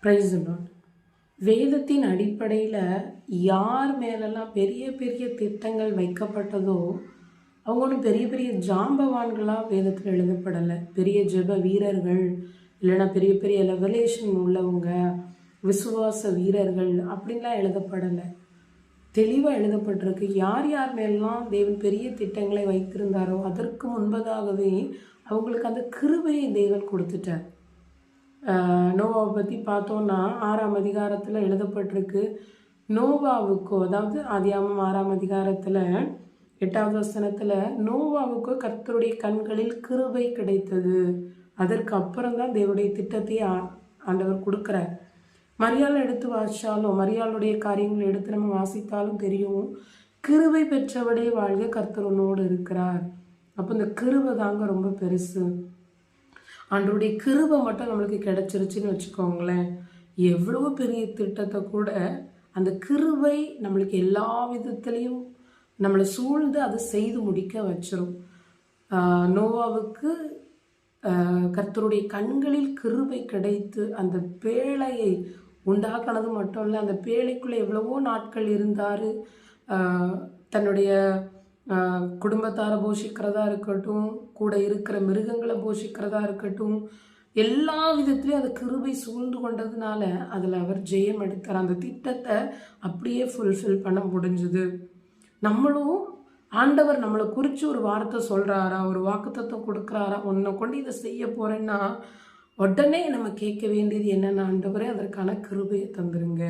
Praise the Lord. வேதத்தின் அடிப்படையில் யார் மேலெல்லாம் பெரிய பெரிய திட்டங்கள் வைக்கப்பட்டதோ அவங்க ஒன்றும் பெரிய பெரிய ஜாம்பவான்களாக வேதத்தில் எழுதப்படலை. பெரிய ஜெப வீரர்கள், இல்லைன்னா பெரிய பெரிய ரெவலேஷன் உள்ளவங்க, விசுவாச வீரர்கள் அப்படின்லாம் எழுதப்படலை. தெளிவாக எழுதப்பட்டிருக்கு. யார் யார் மேலாம் தேவன் பெரிய திட்டங்களை வைத்திருந்தாரோ அதற்கு முன்பதாகவே அவங்களுக்கு அந்த கிருபையை தேவன் கொடுத்துட்டார். நோவாவை பற்றி பார்த்தோன்னா 6ஆம் அதிகாரத்தில் எழுதப்பட்டிருக்கு. நோவாவுக்கோ, அதாவது ஆதியாகமம் 6ஆம் அதிகாரத்தில் 8வது வசனத்தில், நோவாவுக்கோ கர்த்தருடைய கண்களில் கிருபை கிடைத்தது. அதற்கு அப்புறம் தான் தேவனுடைய திட்டத்தை ஆண்டவர் கொடுக்குறார். மரியாள் எடுத்து வாசித்தாலும், மரியாளுடைய காரியங்களை எடுத்து நம்ம வாசித்தாலும் தெரியும், கிருபை பெற்றவடைய வாழ்க கர்த்தர் உன்னோடு இருக்கிறார். அப்போ இந்த கிருபை தாங்க ரொம்ப பெருசு. ஆண்டவருடைய கிருபை மட்டும் நம்மளுக்கு கிடைச்சிருச்சுன்னு வச்சுக்கோங்களேன், எவ்வளோ பெரிய திட்டத்தை கூட அந்த கிருபை நம்மளுக்கு எல்லா விதத்துலேயும் நம்மளை சூழ்ந்து அதை செய்து முடிக்க வச்சிரும். நோவாவுக்கு கர்த்தருடைய கண்களில் கிருபை கிடைத்து அந்த பேழையை உண்டாக்கினது மட்டும் இல்லை, அந்த பேழைக்குள்ளே எவ்வளவோ நாட்கள் இருந்தார். தன்னுடைய குடும்பத்தாரை போஷிக்கிறதா இருக்கட்டும், கூட இருக்கிற மிருகங்களை போஷிக்கிறதா இருக்கட்டும், எல்லா விதத்துலேயும் அந்த கிருபை சூழ்ந்து கொண்டதுனால அதில் அவர் ஜெயம் எடுத்தார். அந்த திட்டத்தை அப்படியே ஃபுல்ஃபில் பண்ண முடிஞ்சுது. நம்மளும் ஆண்டவர் நம்மளை குறித்து ஒரு வார்த்தை சொல்கிறாரா, ஒரு வாக்குத்தத்தம் கொடுக்குறாரா, உன்னை கொண்டு இதை செய்ய போகிறேன்னா உடனே நம்ம கேட்க வேண்டியது என்னென்ன, ஆண்டவரே அதற்கான கிருபையை தந்துருங்க,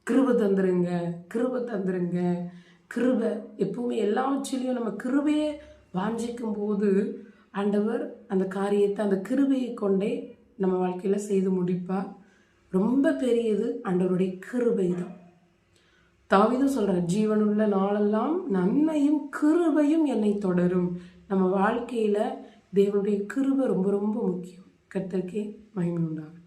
கிருபை தந்துருங்க, கிருபை தந்துருங்க. கிருபை எப்பவுமே எல்லாவற்றிலையும் நம்ம கிருபையை வாஞ்சிக்கும் போது ஆண்டவர் அந்த காரியத்தை அந்த கிருபையை கொண்டே நம்ம வாழ்க்கையில் செய்து முடிப்பார். ரொம்ப பெரியது ஆண்டவருடைய கிருபை தான். தாவீதும் சொல்கிறார், ஜீவனுள்ள நாளெல்லாம் நன்மையும் கிருபையும் என்னை தொடரும். நம்ம வாழ்க்கையில் தேவனுடைய கிருபை ரொம்ப ரொம்ப முக்கியம். கர்த்தருக்கே மகிமை உண்டாகும்.